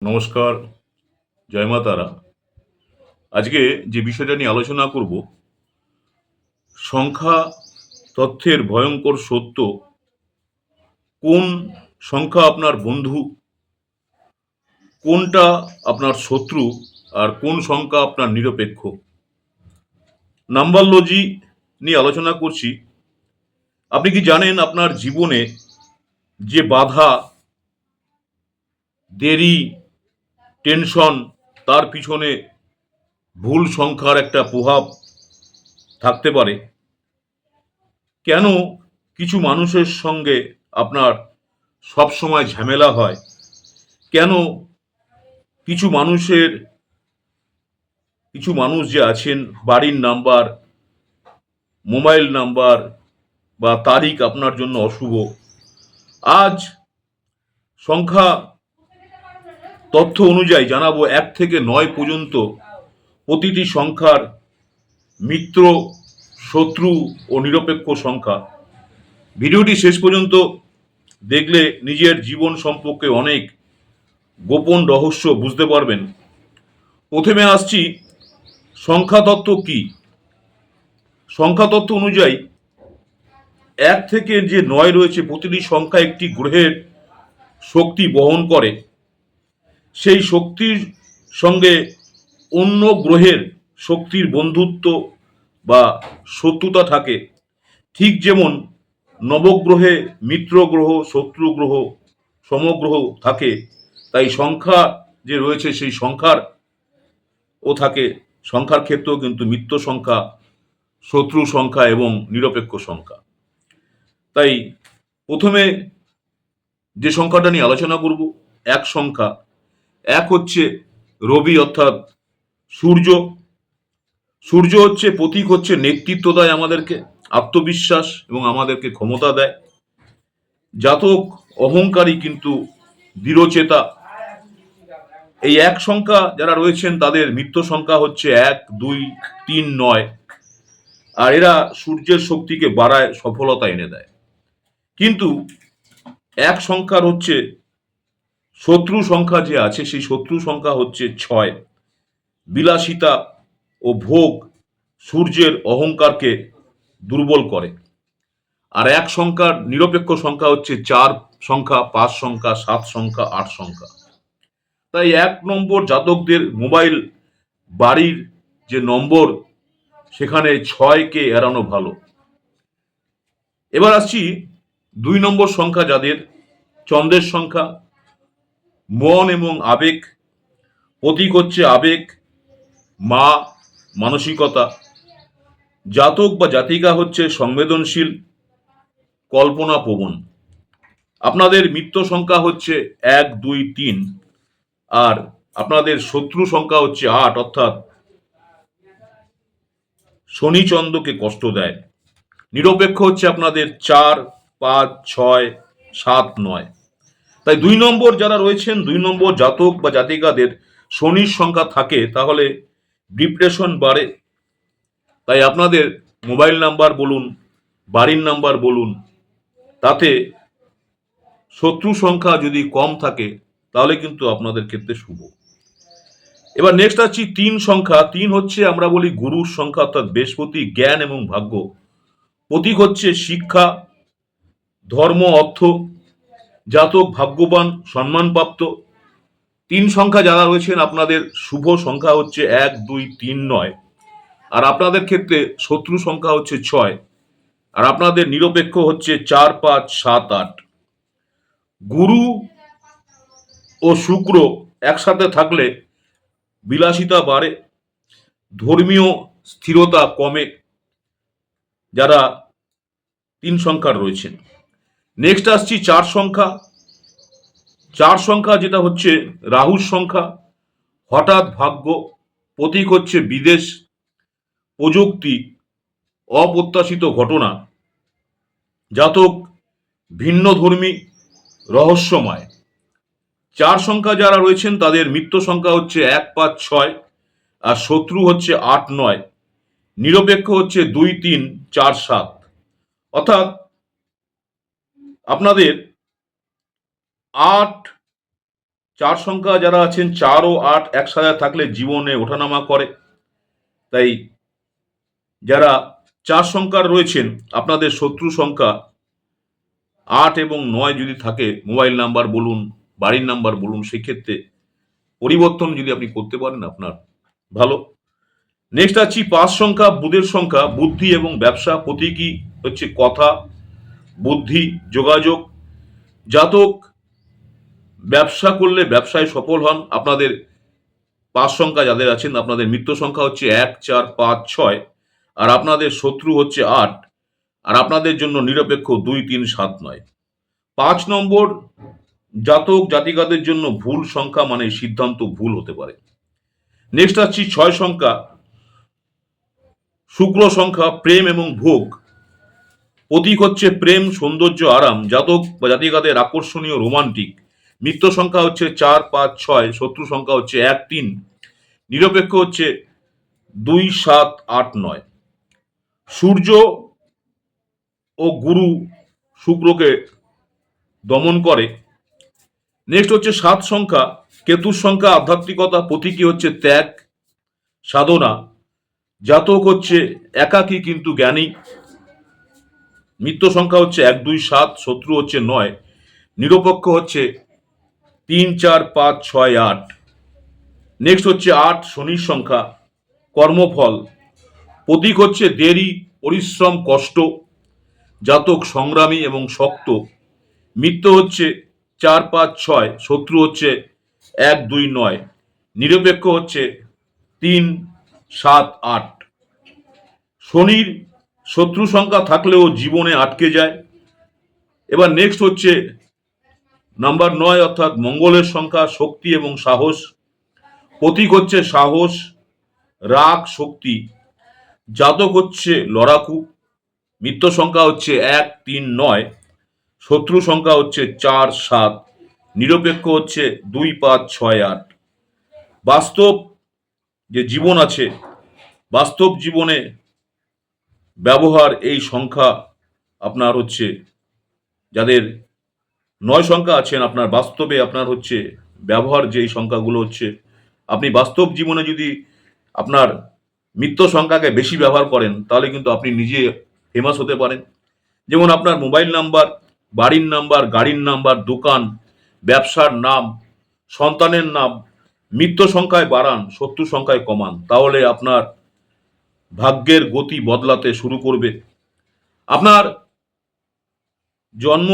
নমস্কার, জয় মা তারা। আজকে যে বিষয়টা নিয়ে আলোচনা করব, সংখ্যা তথ্যের ভয়ঙ্কর সত্য। কোন সংখ্যা আপনার বন্ধু, কোনটা আপনার শত্রু, আর কোন সংখ্যা আপনার নিরপেক্ষ। নাম্বারলজি নিয়ে আলোচনা করছি। আপনি কি জানেন আপনার জীবনে যে বাধা, দেরি, টেনশন, তার পিছনে ভুল সংখ্যার একটা প্রভাব থাকতে পারে? কেন কিছু মানুষের সঙ্গে আপনার সব সময় ঝামেলা হয়? কেন কিছু মানুষের কিছু মানুষ যে আছেন, বাড়ির নাম্বার, মোবাইল নাম্বার বা তারিখ আপনার জন্য অশুভ? আজ সংখ্যা তথ্য অনুযায়ী জানাবো 1 থেকে 9 পর্যন্ত প্রতিটি সংখ্যার মিত্র, শত্রু ও নিরপেক্ষ সংখ্যা। ভিডিওটি শেষ পর্যন্ত দেখলে নিজের জীবন সম্পর্কে অনেক গোপন রহস্য বুঝতে পারবেন। প্রথমে আসছি, সংখ্যা তত্ত্ব কি। সংখ্যা তত্ত্ব অনুযায়ী 1 থেকে যে 9 রয়েছে, প্রতিটি সংখ্যা একটি গ্রহের শক্তি বহন করে। সেই শক্তির সঙ্গে অন্য গ্রহের শক্তির বন্ধুত্ব বা শত্রুতা থাকে। ঠিক যেমন নবগ্রহে মিত্র গ্রহ, শত্রু গ্রহ, সমগ্রহ থাকে, তাই সংখ্যা যে রয়েছে সেই সংখ্যার ও থাকে। সংখ্যার ক্ষেত্রেও কিন্তু মিত্র সংখ্যা, শত্রু সংখ্যা এবং নিরপেক্ষ সংখ্যা। তাই প্রথমে যে সংখ্যাটা নিয়ে আলোচনা করব, 1 সংখ্যা। 1 হচ্ছে রবি, অর্থাৎ সূর্য। সূর্য হচ্ছে প্রতীক, হচ্ছে নেতৃত্ব দেয় আমাদেরকে, আত্মবিশ্বাস এবং আমাদেরকে ক্ষমতা দেয়। জাতক অহংকারী কিন্তু দৃঢ়চেতা। এই 1 সংখ্যা যারা রয়েছেন তাদের মিত্র সংখ্যা হচ্ছে 1, 2, 3, 9। আর এরা সূর্যের শক্তিকে বাড়ায়, সফলতা এনে দেয়। কিন্তু 1 সংখ্যার হচ্ছে শত্রু সংখ্যা যে আছে, সেই শত্রু সংখ্যা হচ্ছে 6। বিলাসিতা ও ভোগ সূর্যের অহংকারকে দুর্বল করে। আর 1 সংখ্যার নিরপেক্ষ সংখ্যা হচ্ছে 4 সংখ্যা, 5 সংখ্যা, 7 সংখ্যা, 8 সংখ্যা। তাই 1 নম্বর জাতকদের মোবাইল, বাড়ির যে নম্বর, সেখানে 6কে এড়ানো ভালো। এবার আসছি 2 নম্বর সংখ্যা যাদের, চন্দ্রের সংখ্যা, মন এবং আবেগ। প্রতীক হচ্ছে আবেগ, মা, মানসিকতা। জাতক বা জাতিকা হচ্ছে সংবেদনশীল, কল্পনা প্রবণ। আপনাদের মিত্র সংখ্যা হচ্ছে 1, 2, 3। আর আপনাদের শত্রু সংখ্যা হচ্ছে 8, অর্থাৎ শনি চন্দ্রকে কষ্ট দেয়। নিরপেক্ষ হচ্ছে আপনাদের 4, 5, 6, 7, 9। তাই 2 নম্বর যারা রয়েছেন, 2 নম্বর জাতক বা জাতিকাদের শনির সংখ্যা থাকে, তাহলে ডিপ্রেশন বাড়ে। তাই আপনাদের মোবাইল নাম্বার বলুন, বাড়ির নাম্বার বলুন, তাতে শত্রু সংখ্যা যদি কম থাকে তাহলে কিন্তু আপনাদের ক্ষেত্রে শুভ। এবার নেক্সট আসছি 3 সংখ্যা। 3 হচ্ছে আমরা বলি গুরুর সংখ্যা, অর্থাৎ বৃহস্পতি, জ্ঞান এবং ভাগ্য। প্রতীক হচ্ছে শিক্ষা, ধর্ম, অর্থ। জাতক ভাগ্যবান, সম্মানপ্রাপ্ত। 3 সংখ্যা যারা রয়েছেন, আপনাদের শুভ সংখ্যা হচ্ছে 1, 2, 3, 9। আর আপনাদের ক্ষেত্রে শত্রু সংখ্যা হচ্ছে 6। আর আপনাদের নিরপেক্ষ হচ্ছে 4, 5, 7, 8। গুরু ও শুক্র একসাথে থাকলে বিলাসিতা বাড়ে, ধর্মীয় স্থিরতা কমে, যারা 3 সংখ্যার রয়েছেন। নেক্সট আসছি 4 সংখ্যা। 4 সংখ্যা যেটা হচ্ছে রাহুর সংখ্যা, হঠাৎ ভাগ্য। প্রতীক হচ্ছে বিদেশ, প্রযুক্তি, অপ্রত্যাশিত ঘটনা। জাতক ভিন্ন ধর্মী, রহস্যময়। 4 সংখ্যা যারা রয়েছেন তাদের মিত্র সংখ্যা হচ্ছে 1, 5, 6। আর শত্রু হচ্ছে 8, 9। নিরপেক্ষ হচ্ছে 2, 3, 4, 7। অর্থাৎ আপনাদের 8, চার সংখ্যা যারা আছেন, 4 ও 8 একসাথে থাকলে জীবনে ওঠানামা করে। তাই যারা 4 সংখ্যার রয়েছেন, আপনাদের শত্রু সংখ্যা 8 এবং 9 যদি থাকে, মোবাইল নাম্বার বলুন, বাড়ির নাম্বার বলুন, সেক্ষেত্রে পরিবর্তন যদি আপনি করতে পারেন আপনার ভালো। নেক্সট আছি 5 সংখ্যা, বুধের সংখ্যা। বুদ্ধি এবং ব্যবসা প্রতীকী হচ্ছে কথা, বুদ্ধি, যোগাযোগ। জাতক ব্যবসা করলে ব্যবসায় সফল হন। আপনাদের 5 সংখ্যা যাদের আছেন, আপনাদের মিত্র সংখ্যা হচ্ছে 1, 4, 5, 6, আর আপনাদের শত্রু হচ্ছে 8, আর আপনাদের জন্য নিরপেক্ষ 2, 3, 7, 9। 5 নম্বর জাতক জাতিকাদের জন্য ভুল সংখ্যা, মানে সিদ্ধান্ত ভুল হতে পারে। নেক্সট আসছি 6 সংখ্যা, শুক্র সংখ্যা, প্রেম এবং ভোগ। প্রতীক হচ্ছে প্রেম, সৌন্দর্য, আরাম। জাতক বা জাতিকাদের আকর্ষণীয়, রোমান্টিক। মিত্র সংখ্যা হচ্ছে 4, 5, 6, শত্রু সংখ্যা হচ্ছে 1, 3, নিরপেক্ষ হচ্ছে 2, 7, 8, 9। সূর্য ও গুরু শুক্রকে দমন করে। নেক্সট হচ্ছে 7 সংখ্যা, কেতুর সংখ্যা, আধ্যাত্মিকতা। প্রতীকী হচ্ছে ত্যাগ, সাধনা। জাতক হচ্ছে একাকী কিন্তু জ্ঞানী। মিত্র সংখ্যা হচ্ছে 1, 2, 7, শত্রু হচ্ছে 9, নিরপেক্ষ হচ্ছে 3, 4, 5, 6, 8। নেক্সট হচ্ছে 8, শনির সংখ্যা, কর্মফল। প্রতীক হচ্ছে দেরি, পরিশ্রম, কষ্ট। জাতক সংগ্রামী এবং শক্ত। মিত্র হচ্ছে 4, 5, 6, শত্রু হচ্ছে 1, 2, 9, নিরপেক্ষ হচ্ছে 3, 7, 8। শনির শত্রু সংখ্যা থাকলেও জীবনে আটকে যায়। এবার নেক্সট হচ্ছে নাম্বার 9, অর্থাৎ মঙ্গলের সংখ্যা, শক্তি এবং সাহস। প্রতীক হচ্ছে সাহস, রাগ, শক্তি। জাতক হচ্ছে লড়াকু। মিত্র সংখ্যা হচ্ছে 1, 3, 9, শত্রু সংখ্যা হচ্ছে 4, 7, নিরপেক্ষ হচ্ছে 2, 5, 6, 8। বাস্তব যে জীবন আছে, বাস্তব জীবনে ব্যবহার এই সংখ্যা আপনার হচ্ছে, যাদের 9 সংখ্যা আছেন, আপনার বাস্তবে আপনার হচ্ছে ব্যবহার যে এই সংখ্যাগুলো হচ্ছে, আপনি বাস্তব জীবনে যদি আপনার মিত্র সংখ্যাকে বেশি ব্যবহার করেন, তাহলে কিন্তু আপনি নিজে ফেমাস হতে পারেন। যেমন আপনার মোবাইল নাম্বার, বাড়ির নাম্বার, গাড়ির নাম্বার, দোকান, ব্যবসার নাম, সন্তানের নাম মিত্র সংখ্যায় বাড়ান, শত্রু সংখ্যায় কমান, তাহলে আপনার ভাগ্যের গতি বদলাতে শুরু করবে। আপনার জন্ম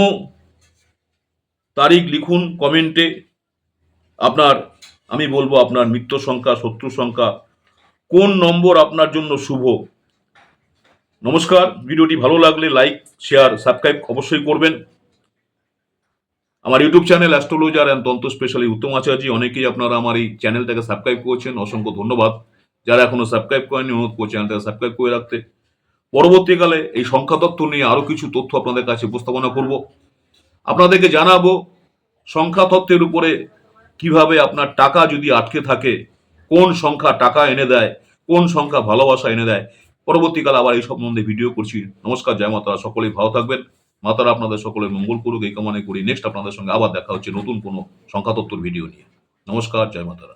তারিখ লিখুন কমেন্টে। আপনার, আমি বলবো আপনার মিত্র সংখ্যা, শত্রু সংখ্যা, কোন নম্বর আপনার জন্য শুভ। নমস্কার। ভিডিওটি ভালো লাগলে লাইক, শেয়ার, সাবস্ক্রাইব অবশ্যই করবেন। আমার ইউটিউব চ্যানেল অ্যাস্ট্রোলজার অ্যান্ড তন্ত্র স্পেশালি উত্তম আচার্য, অনেকেই আপনারা আমার এই চ্যানেলটাকে সাবস্ক্রাইব করেছেন, অসংখ্য ধন্যবাদ। যারা এখনো সাবস্ক্রাইব করেননি, অনুরোধ করছি চ্যানেলটাকে সাবস্ক্রাইব করে রাখতে। পরবর্তীকালে এই সংখ্যা তত্ত্ব নিয়ে আরো কিছু তথ্য আপনাদের কাছে উপস্থাপনা করব। আপনাদেরকে জানাবো সংখ্যা তত্ত্বের উপরে কিভাবে আপনার টাকা যদি আটকে থাকে, কোন সংখ্যা টাকা এনে দেয়, কোন সংখ্যা ভালোবাসা এনে দেয়। পরবর্তীকালে আবার এই সম্বন্ধে ভিডিও করছি। নমস্কার, জয় মাতারা। সকলেই ভালো থাকবেন। মাতারা আপনাদের সকলের মঙ্গল করুক, এই কামনা করি। নেক্সট আপনাদের সঙ্গে আবার দেখা হচ্ছে নতুন কোনো সংখ্যা তত্ত্বর ভিডিও নিয়ে। নমস্কার, জয় মাতারা।